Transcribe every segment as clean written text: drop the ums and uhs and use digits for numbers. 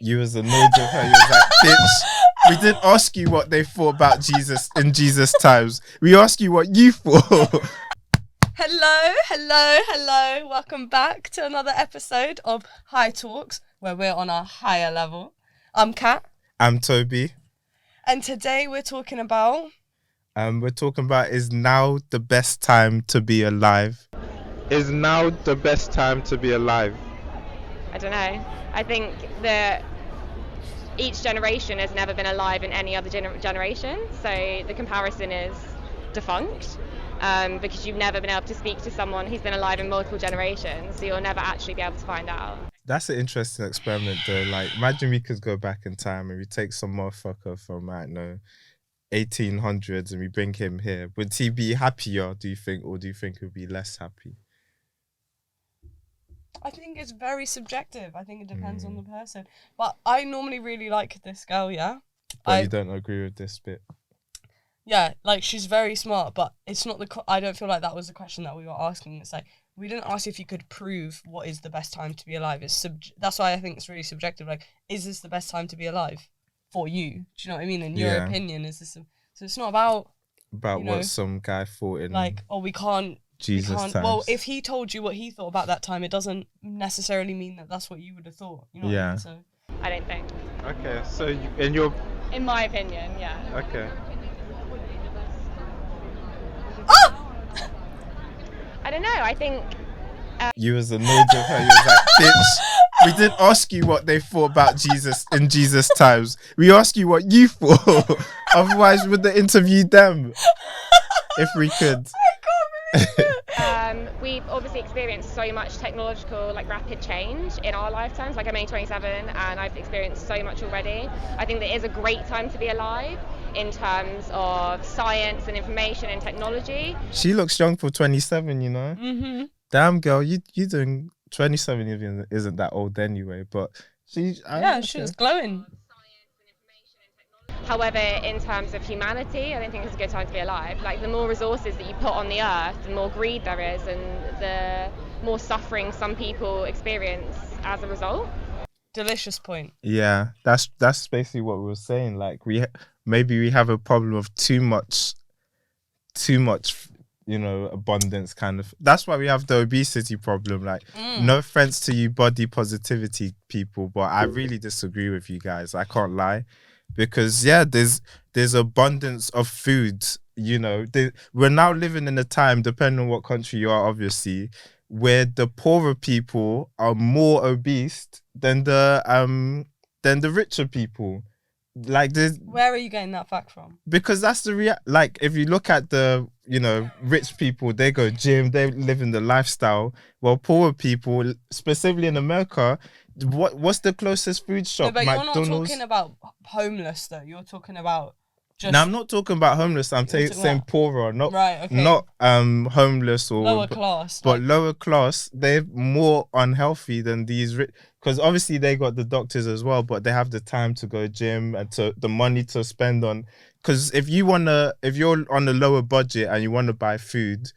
You was annoyed with her. You was like, bitch, we didn't ask you what they thought about Jesus in Jesus times. We asked you what you thought. Hello. Welcome back to another episode of High Talks, where we're on a higher level. I'm Cat. I'm Tobi. And today we're talking about... is now the best time to be alive? Is now the best time to be alive? I don't know. I think that each generation has never been alive in any other generation, so the comparison is defunct, because you've never been able to speak to someone who's been alive in multiple generations, so you'll never actually be able to find out. That's an interesting experiment though. Like, imagine we could go back in time and we take some motherfucker from, I don't know, 1800s and we bring him here. Would he be happier, do you think, or do you think he'd be less happy? I think it's very subjective. I think it depends on the person. But I normally really like this girl, yeah? But you don't agree with this bit? Yeah, like, she's very smart, but it's not I don't feel like that was the question that we were asking. It's like, we didn't ask if you could prove what is the best time to be alive. That's why I think it's really subjective. Like, is this the best time to be alive for you? Do you know what I mean? In your opinion, is this... So it's not about... what some guy thought in... Like, we can't... Jesus times. Well, if he told you what he thought about that time, it doesn't necessarily mean that that's what you would have thought. You know what I mean? So I don't think. Okay, so in my opinion, yeah. Okay. Oh! I don't know. I think. You was annoyed with her. You was like, bitch, we didn't ask you what they thought about Jesus in Jesus times. We asked you what you thought. Otherwise, we would have interviewed them if we could. We've obviously experienced so much technological, rapid change in our lifetimes. I'm only 27 and I've experienced so much already. I think that it is a great time to be alive in terms of science and information and technology. She looks young for 27, you know? Mm-hmm. Damn, girl, you doing 27 even isn't that old anyway, but she was glowing. However, in terms of humanity, I don't think it's a good time to be alive. Like, the more resources that you put on the earth, the more greed there is, and the more suffering some people experience as a result. Delicious point. Yeah, that's basically what we were saying. Like, maybe we have a problem of too much, abundance kind of. That's why we have the obesity problem. Like, no offense to you body positivity people, but I really disagree with you guys. I can't lie. Because there's abundance of food, we're now living in a time, depending on what country you are, obviously, where the poorer people are more obese than the richer people. Like, where are you getting that fact from? Because that's the if you look at the rich people, they go gym, they live in the lifestyle, while poorer people, specifically in America, what's the closest food shop? No, but McDonald's? You're not talking about homeless though. You're talking about just... No, I'm not talking about homeless. I'm saying poorer, not right, okay. Not homeless or lower class. But lower class, they're more unhealthy than these rich. Because obviously they got the doctors as well, but they have the time to go gym and the money to spend on. Because if you're on a lower budget and you want to buy food,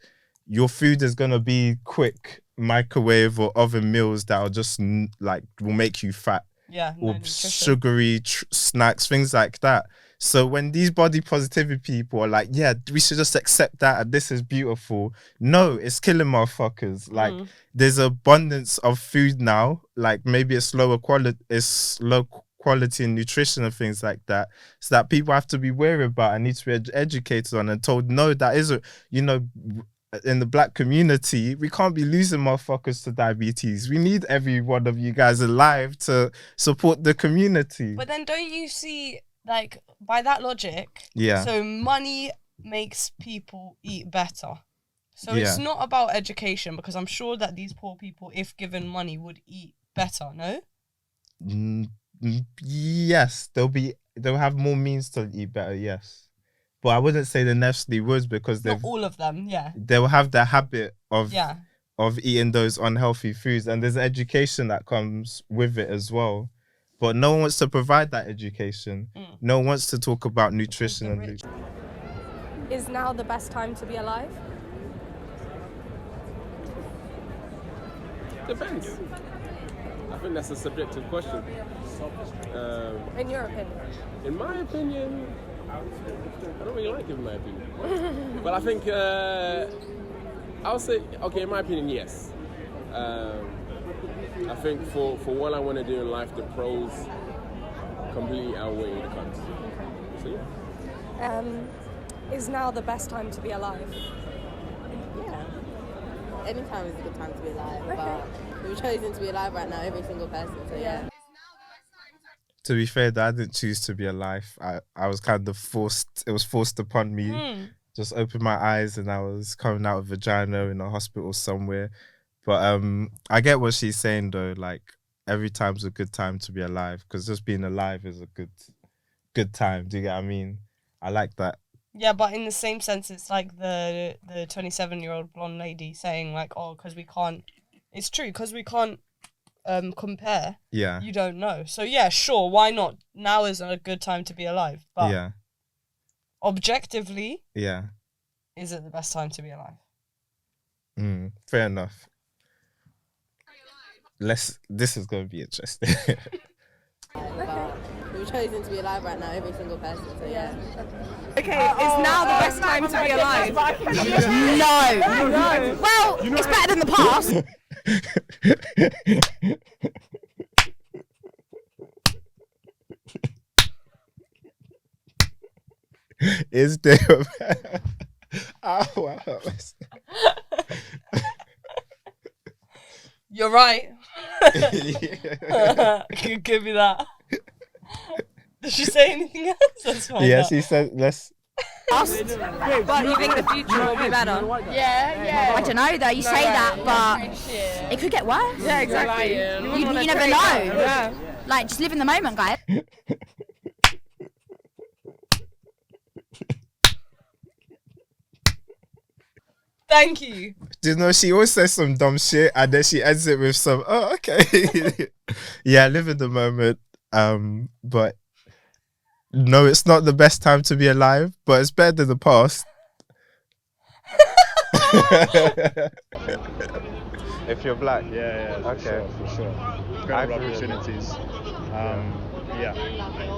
your food is gonna be quick microwave or oven meals that are just will make you fat. Yeah, or sugary snacks, things like that. So when these body positivity people are like, yeah, we should just accept that and this is beautiful. No, it's killing motherfuckers. Like, there's abundance of food now. Like, maybe it's low quality and nutrition and things like that. So that people have to be wary about and need to be educated on and told, no, that isn't, in the black community, we can't be losing motherfuckers to diabetes. We need every one of you guys alive to support the community. But then don't you see, by that logic, so money makes people eat better. So it's not about education, because I'm sure that these poor people, if given money, would eat better, no? Yes, they'll have more means to eat better, yes. But I wouldn't say they necessarily would, because not all of them, they will have the habit of eating those unhealthy foods, and there's education that comes with it as well. But no one wants to provide that education. No one wants to talk about nutrition. Is now the best time to be alive? Depends. I think that's a subjective question. In your opinion? In my opinion, I don't really like it in my opinion. But I think, I'll say, okay, in my opinion, yes. I think for what I want to do in life, the pros completely outweigh the cons. So yeah. Is now the best time to be alive? Yeah. Any time is a good time to be alive, but we've chosen to be alive right now, every single person, so yeah. To be fair, I didn't choose to be alive. I was kind of forced. It was forced upon me. Just opened my eyes and I was coming out of vagina in a hospital somewhere. But I get what she's saying though. Like every time's a good time to be alive because just being alive is a good time. Do you get what I mean? I like that. Yeah, but in the same sense, it's like the 27-year-old blonde lady saying like, oh, because we can't. It's true because we can't compare. Yeah. You don't know. So yeah, sure. Why not? Now is a good time to be alive. But yeah. Objectively. Yeah. Is it the best time to be alive? Fair enough. This is going to be interesting. We've chosen to be alive right now, every single person, so yeah. Okay, is now the best time to be alive? No. Well, it's better than the past. Is there wow. You're right. Give me that. Did she say anything else? Let's find yes, out. he said let's. But you think the future will be better? Yeah. I don't know though. You say that, but it could get worse. Yeah, exactly. You never know. Yeah. Like, just live in the moment, guys. Thank you. Do you know she always says some dumb shit and then she ends it with some okay. Yeah, live in the moment. But no, it's not the best time to be alive, but it's better than the past. If you're black. Yeah, okay. for sure. Better opportunities. Yeah,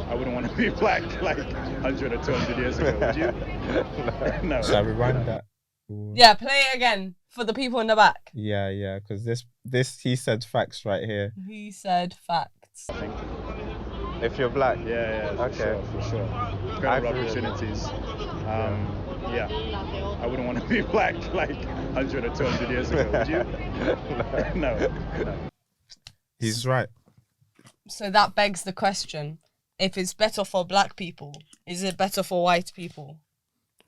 I wouldn't want to be black like 100 or 200 years ago, would you? No. Shall I rewind that? Yeah, play it again for the people in the back. Yeah, because this he said facts right here. He said facts. If you're black. Yeah, okay. For sure. Better opportunities. Yeah, I wouldn't want to be black like 100 or 200 years ago, would you? No. He's right. So that begs the question, if it's better for black people, is it better for white people?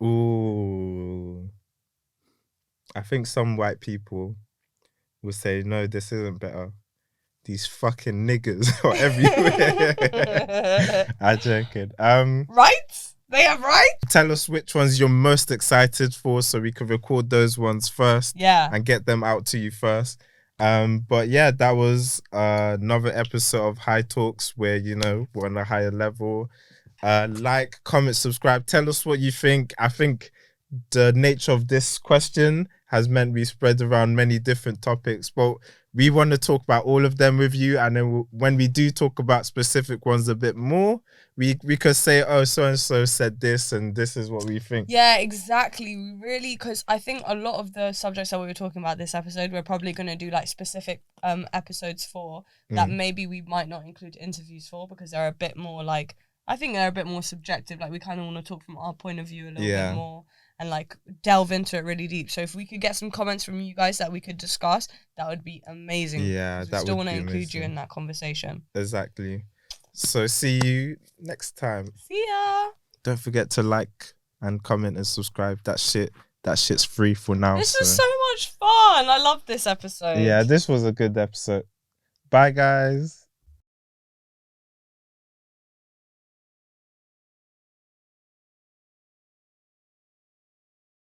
Ooh. I think some white people will say, no, this isn't better. These fucking niggas are everywhere. I'm joking. Right? They have right? Tell us which ones you're most excited for so we can record those ones first. Yeah. And get them out to you first. But yeah, that was another episode of High Talks where, we're on a higher level. Like, comment, subscribe. Tell us what you think. I think the nature of this question has meant we spread around many different topics, but we want to talk about all of them with you. And then when we do talk about specific ones a bit more, we could say, oh, so-and-so said this and this is what we think. Yeah, exactly. We really, because I think a lot of the subjects that we were talking about this episode, we're probably going to do like specific episodes for that maybe we might not include interviews for because they're a bit more like, I think they're a bit more subjective. Like we kind of want to talk from our point of view a little bit more and like delve into it really deep. So if we could get some comments from you guys that we could discuss, that would be amazing. Yeah, that we still want to include you in that conversation. Exactly. So see you next time. See ya. Don't forget to like and comment and subscribe. That shit's free for now. This was so much fun. I love this episode. Yeah, this was a good episode. Bye, guys.